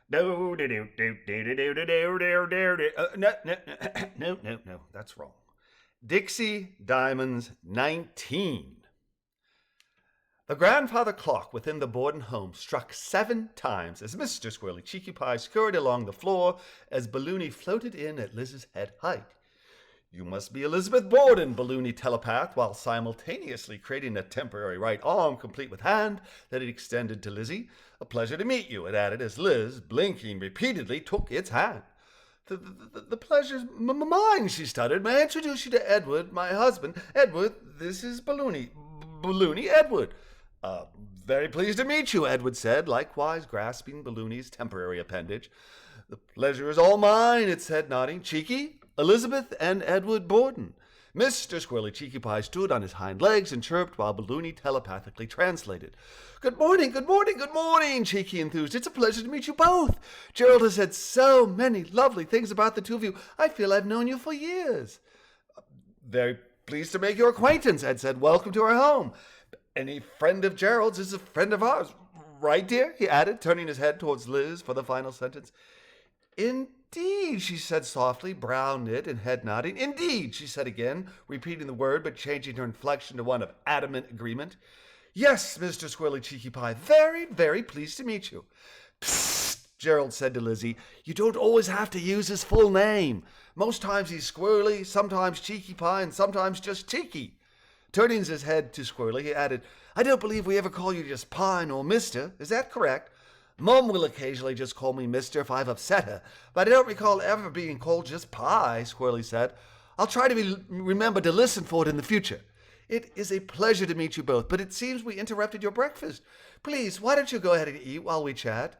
No, no, that's wrong. Dixie Diamonds 19. The grandfather clock within the Borden home struck 7 times as Mr. Squirrely Cheeky Pie scurried along the floor as Balloony floated in at Liz's head height. You must be Elizabeth Borden, Balloony telepathed, while simultaneously creating a temporary right arm complete with hand that it extended to Lizzie. A pleasure to meet you, it added as Liz, blinking repeatedly, took its hand. The pleasure's mine, she stuttered. May I introduce you to Edward, my husband? Edward, this is Balloony. Balloony, Edward. Very pleased to meet you, Edward said, likewise grasping Balloony's temporary appendage. The pleasure is all mine, it said, nodding. Cheeky, Elizabeth, and Edward Borden. Mr. Squirrely Cheeky Pie stood on his hind legs and chirped while Balloony telepathically translated. Good morning, good morning, good morning, Cheeky enthused. It's a pleasure to meet you both. Jerald has said so many lovely things about the two of you. I feel I've known you for years. Very pleased to make your acquaintance, Ed said. Welcome to our home. Any friend of Jerald's is a friend of ours. Right, dear? He added, turning his head towards Liz for the final sentence. Indeed, she said softly, brow knit and head nodding. Indeed, she said again, repeating the word but changing her inflection to one of adamant agreement. Yes, Mr. Squirrely Cheeky Pie, very, very pleased to meet you. Psst, Jerald said to Lizzie. You don't always have to use his full name. Most times he's Squirrely, sometimes Cheeky Pie, and sometimes just Cheeky. Turning his head to Squirrely, he added, I don't believe we ever call you just Pie nor Mister. Is that correct? Mum will occasionally just call me Mister if I've upset her, but I don't recall ever being called just Pie, Squirrely said. I'll try to remember to listen for it in the future. It is a pleasure to meet you both, but it seems we interrupted your breakfast. Please, why don't you go ahead and eat while we chat?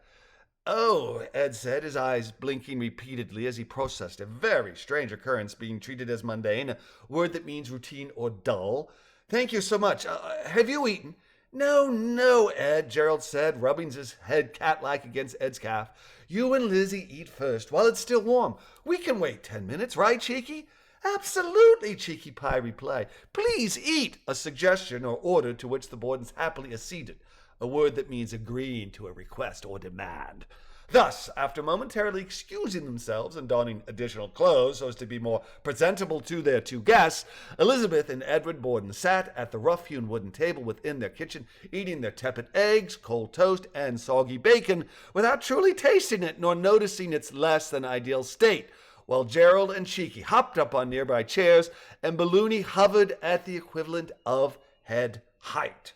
Oh, Ed said, his eyes blinking repeatedly as he processed a very strange occurrence being treated as mundane, a word that means routine or dull. Thank you so much. Have you eaten? No, Ed, Jerald said, rubbing his head cat-like against Ed's calf. You and Lizzie eat first while it's still warm. We can wait 10 minutes, right, Cheeky? Absolutely, Cheeky Pie replied. Please eat, a suggestion or order to which the Bordens happily acceded, a word that means agreeing to a request or demand. Thus, after momentarily excusing themselves and donning additional clothes so as to be more presentable to their two guests, Elizabeth and Edward Borden sat at the rough-hewn wooden table within their kitchen, eating their tepid eggs, cold toast, and soggy bacon without truly tasting it nor noticing its less than ideal state, while Jerald and Cheeky hopped up on nearby chairs and Balloony hovered at the equivalent of head height.